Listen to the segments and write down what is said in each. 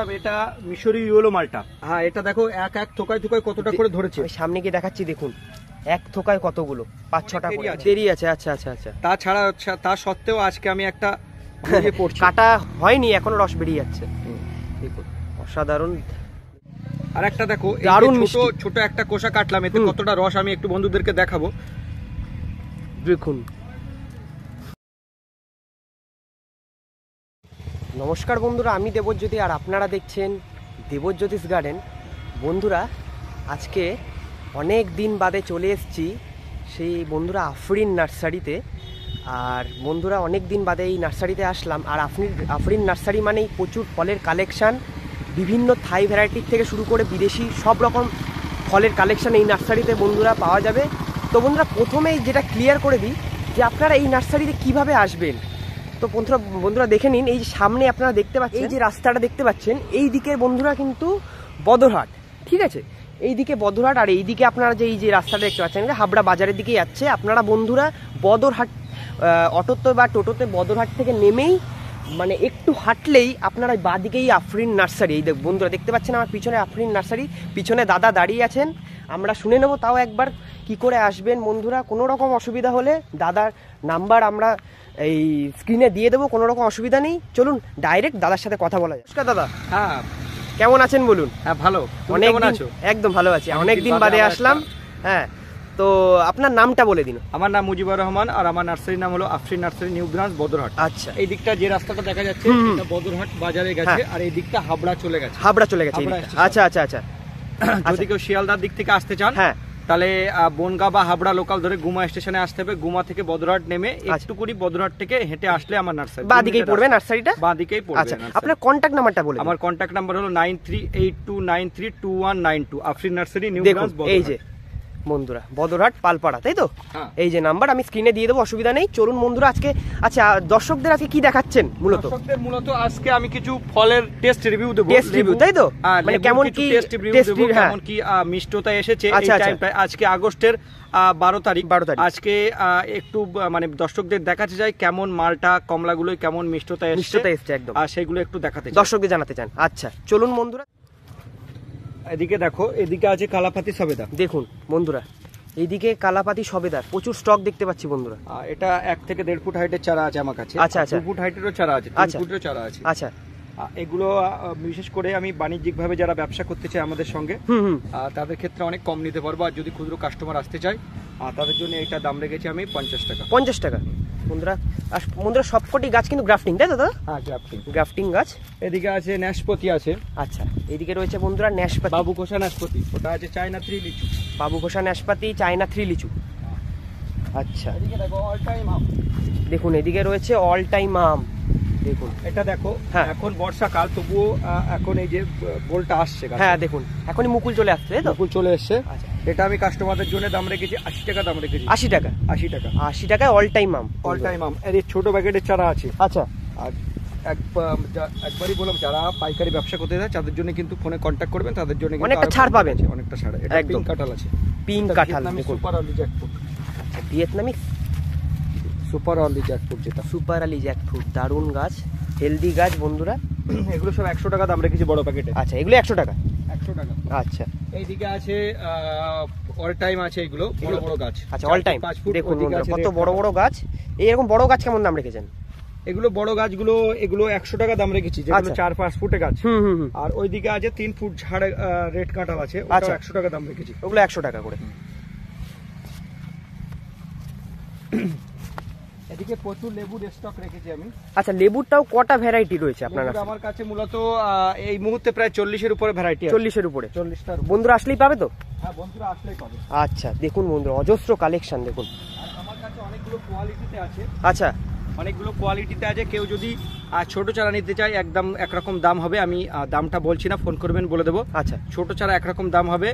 এটা মিশরি ইয়েলো মালটা। হ্যাঁ, এটা দেখো এক এক থোকায় থোকায় কতটা করে ধরেছে। সামনে গিয়ে দেখাচ্ছি, দেখুন এক থোকায় কতগুলো, 5-6টা দেরি আছে। আচ্ছা আচ্ছা আচ্ছা। তাছাড়া তা সত্ত্বেও আজকে আমি একটা কাটা হয়নি, এখনো রস বেরিয়ে যাচ্ছে। দেখুন অসাধারণ। আর একটা দেখো, দারুণ ছোট একটা কোষা কাটলাম, এতে কতটা রস আমি একটু বন্ধুদেরকে দেখাবো। দেখুন। নমস্কার বন্ধুরা, আমি দেবজ্যোতি আর আপনারা দেখছেন দেবজ্যোতিষ গার্ডেন। বন্ধুরা আজকে অনেক দিন বাদে চলে এসেছি সেই বন্ধুরা আফরিন নার্সারিতে। আর বন্ধুরা অনেক দিন বাদে এই নার্সারিতে আসলাম। আর আফরিন নার্সারি মানেই প্রচুর ফলের কালেকশান, বিভিন্ন থাই ভ্যারাইটির থেকে শুরু করে বিদেশি সব রকম ফলের কালেকশান এই নার্সারিতে বন্ধুরা পাওয়া যাবে। তো বন্ধুরা প্রথমেই যেটা ক্লিয়ার করে দিই যে আপনারা এই নার্সারিতে কিভাবে আসবেন। তো বন্ধুরা দেখে নিন, এই সামনে আপনারা দেখতে পাচ্ছেন, এই যে রাস্তাটা দেখতে পাচ্ছেন, এই দিকে বন্ধুরা কিন্তু বদরহাট, ঠিক আছে, এই দিকে বদরহাট। আর এই দিকে আপনারা যে এই যে রাস্তাটা দেখতে পাচ্ছেন হাবড়া বাজারের দিকে যাচ্ছে। আপনারা বন্ধুরা বদরহাট অটোতে বা টোটোতে বদরহাট থেকে নেমেই মানে একটু হাঁটলেই আপনারা বাঁদিকেই আফরিন নার্সারি। এই বন্ধুরা দেখতে পাচ্ছেন আমার পিছনে আফরিন নার্সারি, পিছনে দাদা দাঁড়িয়ে আছেন। আমরা শুনে নেব তাও একবার কি করে আসবেন বন্ধুরা। কোনো রকম অসুবিধা হলে দাদার নাম্বার আমরা এই স্ক্রিনে দিয়ে দেবো, কোনো রকম অসুবিধা নেই। চলুন ডাইরেক্ট দাদার সাথে কথা বলা যায়। নমস্কার দাদা। হ্যাঁ, কেমন আছেন বলুন? হ্যাঁ ভালো। অনেক আছো? একদম ভালো আছি, অনেক দিন বাদে আসলাম। হ্যাঁ, তো আপনার নামটা বলে দিন। আমার নাম মুজিবুর রহমান আর আমার নার্সারির নাম হলো Afrin nursery, new branch, Badarhat. আচ্ছা, এই দিকটা যে রাস্তাটা দেখা যাচ্ছে এটা বদরহাট বাজারে গেছে, আর এই দিকটা হাবড়া চলে গেছে। হাবড়া চলে গেছে। আচ্ছা আচ্ছা আচ্ছা। যদি কেউ শিয়ালদার দিক থেকে আসতে চান, হ্যাঁ, তাহলে বনগাঁ বা হাবড়া লোকাল ধরে গুমা স্টেশনে আসতে হবে। গুমা থেকে বদরহাট নেমে একটু করে বদরহাট থেকে হেঁটে আসলে আমার নার্সারি বাঁদিকেই পড়বে। নার্সারিটা বাঁদিকেই পড়বে। আচ্ছা, আপনার কন্টাক্ট নাম্বারটা বলে। আমার কন্টাক্ট নাম্বার হলো 9382932192, Afrin nursery, new branch, Badarhat. এই যে বন্ধুরা বদরহাট পালপাড়া, তাই তো? এই যে নাম্বার আমি স্ক্রিনে দিয়ে দেবো, অসুবিধা নেই। চলুন বন্ধুরা আজকে, আচ্ছা দর্শকদের আজকে কি দেখাচ্ছেন? মূলত আজকে আমি কিছু ফলের টেস্ট রিভিউ দেব। টেস্ট রিভিউ, তাই তো? মানে কেমন কি টেস্ট রিভিউ দেব, কেমন কি মিষ্টতা এসেছে এই টাইমটা। আজকে আগস্টের 12 তারিখ। আজকে একটু মানে দর্শকদের দেখাতে চাই কেমন মালটা কমলাগুলো কেমন মিষ্টতা এসেছে একদম, আর সেগুলো একটু দেখাতে চাই, দর্শকদের জানাতে চান। আচ্ছা চলুন বন্ধুরা। এদিকে দেখো, এদিকে আছে কালাপাতি সবেদা। দেখুন বন্ধুরা, এইদিকে কালাপাতি সবেদার প্রচুর স্টক দেখতে পাচ্ছি বন্ধুরা। এটা 1 থেকে 1.5 ফুট হাইটের চারা আছে আমার কাছে। আচ্ছা আচ্ছা। 2 ফুট হাইটেরও চারা আছে, 3 ফুটেরও চারা আছে। আচ্ছা, এগুলো বিশেষ করে আমি বাণিজ্যিকভাবে যারা ব্যবসা করতে চায় আমাদের সঙ্গে, তাদের ক্ষেত্রে অনেক কম নিতে পারবো। আর যদি ক্ষুদ্র কাস্টমার আসতে চায় তাদের জন্য এটা দাম রেখেছি আমি 50 টাকা। 50 টাকা বন্ধুরা। আর বন্ধুরা সবকটি গাছ কিন্তু গ্রাফটিং, তাই তো দাদা? হ্যাঁ, গ্রাফটিং গাছ। এদিকে আছে নাশপাতি আছে। আচ্ছা, এদিকে রয়েছে বন্ধুরা নাশপাতি, বাবু ঘোষা নাশপাতি। ওটা আছে চায়না 3 লিচু। বাবু ঘোষা নাশপাতি, চায়না 3 লিচু। আচ্ছা, এদিকে দেখো অল টাইম আম। দেখুন এদিকে রয়েছে অল টাইম আম। দেখুন এটা দেখো, এখন বর্ষাকাল তবুও এখন এই যে গোলটা আসছে। হ্যাঁ দেখুন, এখনই মুকুল চলে আসছে, তাই তো? মুকুল চলে এসছে। আচ্ছা, এটা আমি কাস্টমারদের জন্য দাম রেখেছি 80 টাকা দাম রেখেছি। 80 টাকা? 80 টাকা। 80 টাকায় অল টাইম আম। অল টাইম আম। এর ছোট প্যাকেটের চারা আছে। আচ্ছা, আর একবারই বললাম যারা পাইকারি ব্যবসা করতে চায় তাদের জন্য কিন্তু ফোনে কন্ট্যাক্ট করবেন, তাদের জন্য অনেকটা ছাড় পাবেন। অনেকটা ছাড়। এটা পিঙ্ক কাঁঠাল আছে। পিঙ্ক কাঁঠাল, সুপার আর্লি জ্যাকফ্রুট। আচ্ছা, ভিয়েতনামি সুপার আর্লি জ্যাকফ্রুট, যেটা সুপার আর্লি জ্যাকফ্রুট, দারুণ গাছ, হেলদি গাছ বন্ধুরা। এগুলো সব 100 টাকা দাম রেখেছি বড় প্যাকেটে। আচ্ছা, এগুলো 100 টাকা? 100 টাকা। আচ্ছা, এইদিকে আছে অল টাইম আছে, এগুলো বড় বড় গাছ। আচ্ছা, অল টাইম। দেখুন কত বড় বড় গাছ। এইরকম বড় গাছ কেমন দাম রেখেছেন? এগুলো বড় গাছগুলো এগুলো 100 টাকা দাম রেখেছি, যেগুলো 4-5 ফুটের গাছ। আর ওইদিকে আছে 3 ফুট ঝাড় রেড কাঁঠাল আছে, ওটা 100 টাকা দাম রেখেছি। ওগুলো 100 টাকা করে। এদিকে প্রচুর লেবুর স্টক রেখেছি আমি। আচ্ছা, লেবুরটাও কটা ভ্যারাইটি রয়েছে আপনার কাছে? আমার কাছে মূলত এই মুহূর্তে প্রায় 40-এর উপরে ভ্যারাইটি আছে। 40-এর উপরে? 40টার। বন্ধুরা আসলেই পাবে তো? হ্যাঁ, বন্ধুরা আসলেই পাবে। আচ্ছা, দেখুন বন্ধুরা অজস্র কালেকশন দেখুন। আর আমার কাছে অনেকগুলো কোয়ালিটিতে আছে। আচ্ছা, অনেকগুলো কোয়ালিটিতে আছে। কেউ যদি ছোট চারা নিতে চায় একদম একরকম দাম হবে, আমি দামটা বলছি না, ফোন করবেন বলে দেবো। আচ্ছা, ছোট চারা একরকম দাম হবে,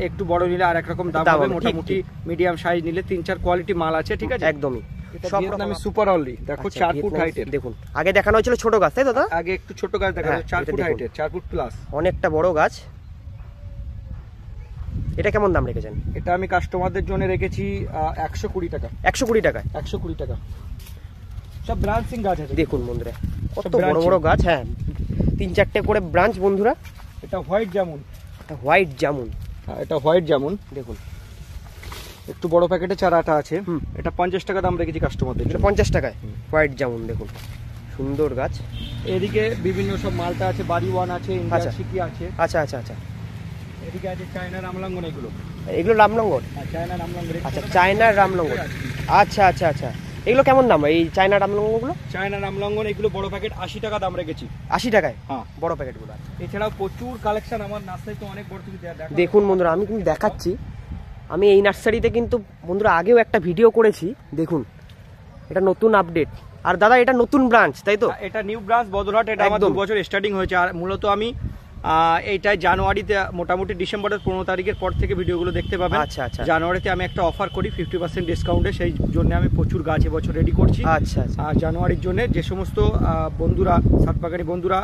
একটু বড় নিলে আর একরকম দাম হবে। মোটামুটি মিডিয়াম সাইজ নিলে 3-4 কোয়ালিটি মাল আছে, ঠিক আছে? একদমই। ভিয়েতনামি সুপার আর্লি দেখো, 4 ফুট হাইটের। দেখুন আগে দেখানো হয়েছিল ছোট গাছ, তাই তো দাদা? আগে একটু ছোট গাছ দেখানো, 4 ফুট হাইটের, 4 ফুট প্লাস, অনেকটা বড় গাছ। এটা কেমন দাম রেখেছেন? এটা আমি কাস্টমারদের জন্য রেখেছি 120 টাকা। 120 টাকা? 120 টাকা। সব ব্রাঞ্চিং গাছ আছে। দেখুন বন্ধুরা কত বড় বড় গাছ। হ্যাঁ, 3-4টে করে ব্রাঞ্চ বন্ধুরা। এটা হোয়াইট জামুন, হোয়াইট জামুন, এটা হোয়াইট জামুন দেখুন একটু বড় প্যাকেটে চারাটা আছে। এটা 50 টাকা দাম রেখেছি কাস্টমারদের। এটা 50 টাকায় হোয়াইট জামুন, দেখুন সুন্দর গাছ। এদিকে বিভিন্ন সব মালটা আছে, বাড়ি ওয়ান আছে, ইন্ডিয়ান শিকি আছে। আচ্ছা আচ্ছা আচ্ছা, এদিকে আছে চায়না রামলঙ্গন। এগুলো রামলঙ্গন? চায়না রামলঙ্গন। আচ্ছা চায়নার রামলঙ্গন, আচ্ছা আচ্ছা আচ্ছা। এগুলো কেমন দাম এই চায়না রামলঙ্গনগুলো? চায়না রামলঙ্গন এগুলো বড় প্যাকেট 80 টাকা দাম রেখেছি। 80 টাকায়? হ্যাঁ, বড় প্যাকেটগুলো। এছাড়াও প্রচুর কালেকশন আমার নার্সারিতে অনেক বড় থেকে দেখুন বন্ধুরা, আমি কিন্তু দেখাচ্ছি, আমি এই নার্সারিতে কিন্তু বন্ধুরা আগেও একটা ভিডিও করেছি, দেখুন এটা নতুন আপডেট। আর দাদা এটা নতুন ব্রাঞ্চ তাই তো? এটা নিউ ব্রাঞ্চ বদরহাট। এটা আমার 2 বছর স্টার্টিং হয়েছে। আর মূলত আমি এইটাই জানুয়ারিতে, মোটামুটি ডিসেম্বরের 15 তারিখের পর থেকে ভিডিওগুলো দেখতে পাবেন। আচ্ছা আচ্ছা। জানুয়ারিতে আমি একটা অফার করি 50% ডিসকাউন্টে, সেই জন্য আমি প্রচুর গাছ এবছর রেডি করছি। আচ্ছা আচ্ছা। আর জানুয়ারির জন্য যে সমস্ত বন্ধুরা, সাতবাগানি বন্ধুরা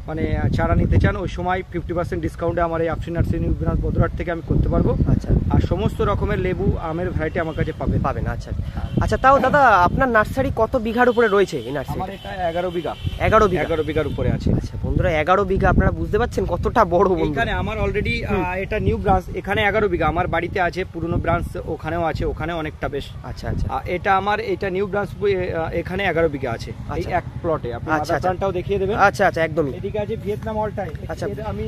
মানে চারা নিতে চান, ওই সময় 50% ডিসকাউন্টে আমার এই Afrin nursery new branch Badarhat থেকে আমি করতে পারবো। আচ্ছা। আর সমস্ত রকমের লেবু আমের ভ্যারাইটি আমার কাছে পাবেন। আচ্ছা আচ্ছা। তাও দাদা আপনার নার্সারি কত বিঘার উপরে রয়েছে এই নার্সারি? আমার এটা 11 বিঘা। 11 বিঘার উপরে আছে। আচ্ছা বন্ধুরা 11 বিঘা, আপনারা বুঝতে পারছেন কতটা বড়। এখানে আমার অলরেডি এটা নিউ ব্রাঞ্চ, এখানে 11 বিঘা। আমার বাড়িতে আছে পুরনো ব্রাঞ্চ, ওখানেও আছে, ওখানে অনেকটা বেশ। আচ্ছা আচ্ছা। এটা আমার এটা নিউ ব্রাঞ্চ, এখানে 11 বিঘা আছে এই এক প্লটে। আপনি আচ্ছা প্ল্যানটাও দেখিয়ে দেবেন। আচ্ছা আচ্ছা একদমই। এদিকে আছে ভিয়েতনাম অল টাইম। আচ্ছা, আমি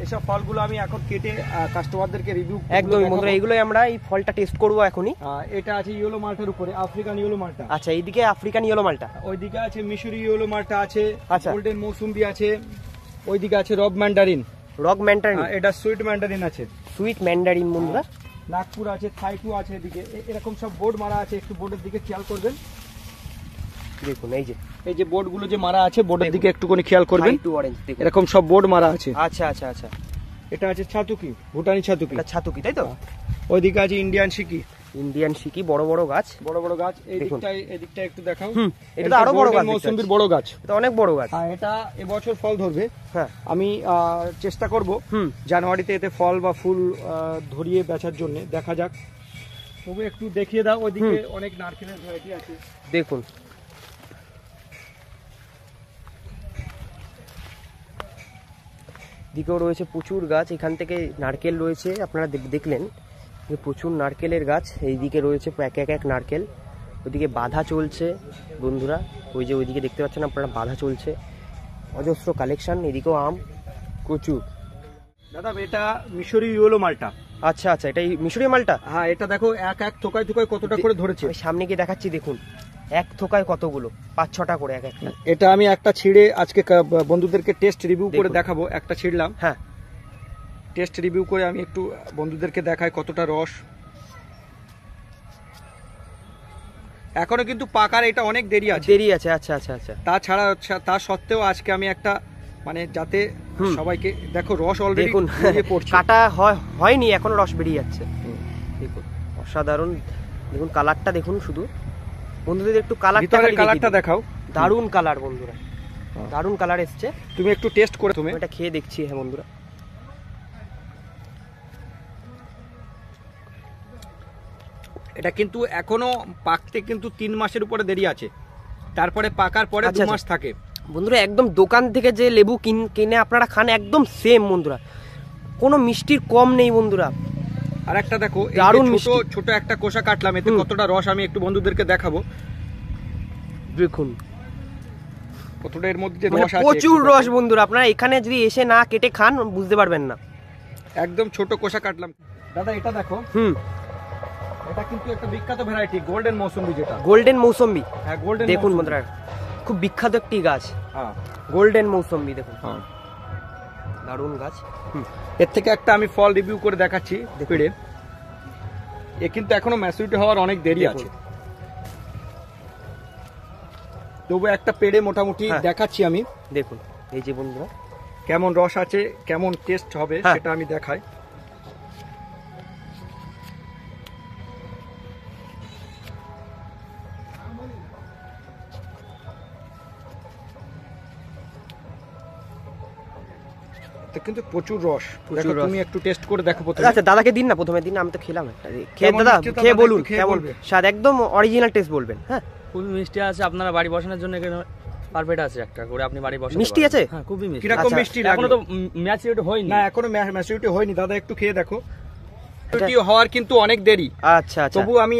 এসব ফলগুলো আমি এখন কেটে কাস্টমারদেরকে রিভিউ একদমই বন্ধুরা, এইগুলোই আমরা এই ফলটা টেস্ট করব এখনই। এটা আছে ইয়েলো মালটার উপরে, আফ্রিকান ইয়েলো মালটা। আচ্ছা, এইদিকে আফ্রিকান ইয়েলো মালটা, ওইদিকে আছে মিশরি ইয়েলো মালটা আছে, আচ্ছা গোল্ডেন মৌসুম্বি আছে, ওইদিকে আছে রক ম্যান্ডারিন। এটা সুইট ম্যান্ডারিন আছে, সুইট ম্যান্ডারিন বন্ধুরা। নাগপুর আছে, থাইটু আছে এদিকে। এরকম সব বোর্ড মারা আছে, একটু বোর্ডের দিকে খেয়াল করবেন। দেখুন এই যে বোর্ডগুলো যে মারা আছে, বোর্ডের দিকে একটুখানি খেয়াল করবেন। এরকম সব বোর্ড মারা আছে। আচ্ছা আচ্ছা আচ্ছা। এটা আছে ছাতুকি, ভুটানি ছাতুকি। এটা ছাতুকি তাই তো? ওইদিকে আছে ইন্ডিয়ান শিকি। ইন্ডিয়ান শিকি, বড় বড় গাছ, এদিকটা একটু দেখাও। এটা তো আরো বড় গাছ, মৌসুমীর বড় গাছ। এটা অনেক বড় গাছ। হ্যাঁ, এটা এবছর ফল ধরবে। হ্যাঁ, আমি চেষ্টা করব জানুয়ারিতে এতে ফল বা ফুল ধরিয়ে বেচার জন্য। দেখা যাক, তবু একটু দেখিয়ে দাও। ওইদিকে অনেক নারকেলের ভ্যারাইটি আছে, দেখুন। দিকেও রয়েছে প্রচুর গাছ, এখান থেকে নারকেল রয়েছে, আপনারা দেখলেন যে প্রচুর নারকেলের গাছ। এইদিকে রয়েছে এক নারকেল। ওইদিকে বাঁধা চলছে বন্ধুরা, ওইদিকে দেখতে পাচ্ছেন আপনারা, বাঁধা চলছে, অজস্র কালেকশন। এদিকেও আম প্রচুর। দাদা এটা মিশরি ইয়েলো মালটা। আচ্ছা আচ্ছা, এটা মিশরি মালটা। হ্যাঁ, এটা দেখো এক থোকায় কতটা করে ধরেছে। সামনে গিয়ে দেখাচ্ছি, দেখুন এক থোকায় কতগুলো, 5-6টা করে এক একটা। এটা আমি একটা ছিঁড়ে আজকে বন্ধুদেরকে টেস্ট রিভিউ করে দেখাবো। একটা ছিঁড়লাম। হ্যাঁ, টেস্ট রিভিউ করে আমি একটু বন্ধুদেরকে দেখাই কতটা রস। এখনো কিন্তু পাকার এটা অনেক দেরি আছে। আচ্ছা আচ্ছা আচ্ছা। তাছাড়া তা সত্ত্বেও আজকে আমি একটা মানে যাতে সবাইকে দেখো, রস অলরেডি পড়ছে, কাটা হয়নি এখনো, রস বেরিয়ে যাচ্ছে। দেখুন অসাধারণ, দেখুন কালারটা দেখুন, শুধু বন্ধুদের একটু কালারটা দেখাও। দারুণ কালার বন্ধুরা, দারুণ কালার এসছে। তুমি একটু টেস্ট করে, তুমি এটা খেয়ে দেখছি। হ্যাঁ বন্ধুরা, এটা কিন্তু এখনো পাকতে কিন্তু 3 মাসের উপরে দেরি আছে। তারপরে পাকার পরে 2 মাস থাকে বন্ধুরা। একদম দোকান থেকে যে লেবু কিনে আপনারা খান, একদম সেম বন্ধুরা, কোনো মিষ্টির কম নেই বন্ধুরা। আর একটা দেখো, দারুণ ছোট একটা কোষা কাটলাম, এতে কতটা রস আমি একটু বন্ধুদেরকে দেখাবো। দেখুন কতটা এর মধ্যে রস আছে, প্রচুর রস বন্ধুরা। আপনারা এখানে যদি এসে না কেটে খান বুঝতে পারবেন না। একদম ছোট কোষা কাটলাম। দাদা এটা দেখো, এটা কিন্তু একটা বিখ্যাত ভ্যারাইটি, গোল্ডেন মৌসুম্বি। যেটা গোল্ডেন মৌসুম্বি, হ্যাঁ গোল্ডেন। দেখুন বন্ধুরা, খুব বিখ্যাত একটি গাছ। হ্যাঁ, গোল্ডেন মৌসুম্বি। দেখুন দারুণ গাছ। এর থেকে একটা আমি ফল রিভিউ করে দেখাচ্ছি পেড়ে। এ কিন্তু এখনো ম্যাচুরিটি হওয়ার অনেক দেরি আছে, তবু একটা পেড়ে মোটামুটি দেখাচ্ছি আমি। দেখুন এই যে বন্ধুরা, কেমন রস আছে, কেমন টেস্ট হবে সেটা আমি দেখাই। কিন্তু প্রচুর রস, তুমি একটু টেস্ট করে দেখো প্রথমে। আচ্ছা দাদাকে দিন না, প্রথমে দিন, আমি তো খেলাম একটা। খেয়ে দাদা, খেয়ে বলুন কেমন স্বাদ, একদম অরিজিনাল টেস্ট বলবেন। হ্যাঁ, খুবই মিষ্টি আছে। আপনারা বাড়ি বসানোর জন্য পারফেক্ট আছে একটা করে আপনি বাড়ি বসাতে মিষ্টি আছে? হ্যাঁ খুবই মিষ্টি। কিরকম মিষ্টি লাগলো? এখনো তো ম্যাচুরিটি হয়নি। না এখনো ম্যাচুরিটি হয়নি দাদা, একটু খেয়ে দেখো। ম্যাচুরিটি হওয়ার কিন্তু অনেক দেরি। আচ্ছা আচ্ছা, তবু আমি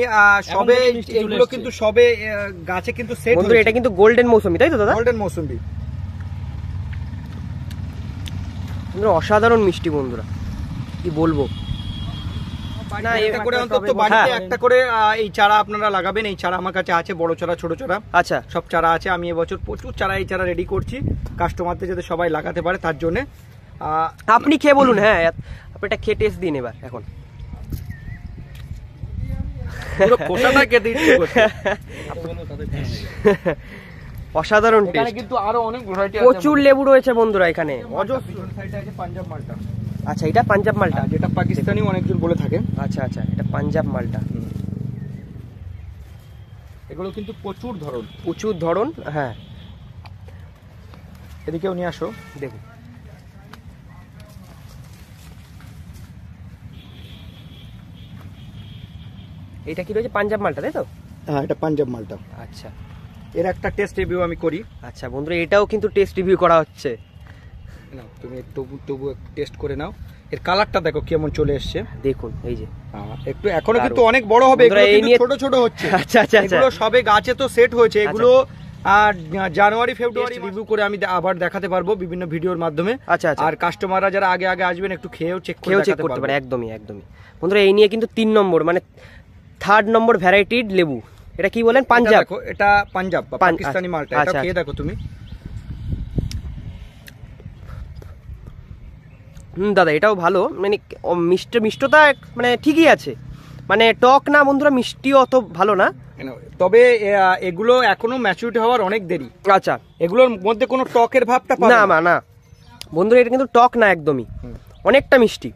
সবে এগুলো কিন্তু সবে গাছে কিন্তু সেট বন্ধুরা এটা কিন্তু গোল্ডেন মৌসুমি, তাই তো দাদা? গোল্ডেন মৌসুমি। বন্ধুরা অসাধারণ মিষ্টি বন্ধুরা, কি বলবো। না এটা করে অন্তত বাড়িতে একটা করে এই চারা আপনারা লাগাবেন। এই চারা আমার কাছে আছে, বড় চারা ছোট চারা, আচ্ছা সব চারা আছে। আমি এবছর প্রচুর চারা এই চারা রেডি করছি কাস্টমারদের যাতে সবাই লাগাতে পারে তার জন্য। আপনি খেয়ে বলুন। হ্যাঁ আপনি এটা খেয়ে টেস্ট দিন এবার। এখন পুরো খোসাটা খেতে ইচ্ছে করছে। অসাধারণ এখানে টেস্ট। কিন্তু আরো অনেক ভ্যারাইটি আছে, প্রচুর লেবু রয়েছে বন্ধুরা এখানে। পিছন সাইডে আছে পাঞ্জাব মালটা। আচ্ছা এটা পাঞ্জাব মালটা, যেটা পাকিস্তানি অনেকজন বলে থাকে। আচ্ছা আচ্ছা এটা পাঞ্জাব মালটা। এগুলো কিন্তু প্রচুর ধরন, প্রচুর ধরন। হ্যাঁ এদিকেও নিয়ে আসো দেখুন। এটা কি রয়েছে? পাঞ্জাব মালটা, তাই তো? হ্যাঁ এটা পাঞ্জাব মালটা। আচ্ছা এর একটা টেস্ট রিভিউ আমি করি। আচ্ছা বন্ধুরা এটাও কিন্তু টেস্ট রিভিউ করা হচ্ছে। নাও তুমি তবু টেস্ট করে নাও। এর কালারটা দেখো কেমন চলে এসেছে, দেখুন এই যে। একটু এখনো কিন্তু অনেক বড় হবে, এগুলো কিন্তু ছোট ছোট হচ্ছে। আচ্ছা আচ্ছা আচ্ছা, এগুলো সবে গাছে তো সেট হয়েছে। এগুলো আর জানুয়ারি ফেব্রুয়ারি রিভিউ করে আমি আবার দেখাতে পারবো বিভিন্ন ভিডিওর মাধ্যমে। আচ্ছা আচ্ছা, আর কাস্টমাররা যারা আগে আগে আসবেন একটু খেয়েও চেক করতে পারে। একদমই একদমই বন্ধুরা। এই নিয়ে কিন্তু 3 নম্বর মানে 3rd নম্বর ভ্যারাইটির লেবু। এটা কি বলেন? পাঞ্জাব। এটা পাঞ্জাব বা পাকিস্তানি মালটা। এটা খেয়ে দেখো তুমি। দাদা এটাও ভালো, মানে মিষ্টতা মানে ঠিকই আছে, মানে টক না বন্ধুরা, মিষ্টিও অত ভালো না। তবে এগুলো এখনো ম্যাচুরিটি হওয়ার অনেক দেরি। আচ্ছা এগুলোর মধ্যে কোনো টকের ভাবটা না না বন্ধুরা, এটা কিন্তু টক না একদমই, অনেকটা মিষ্টি।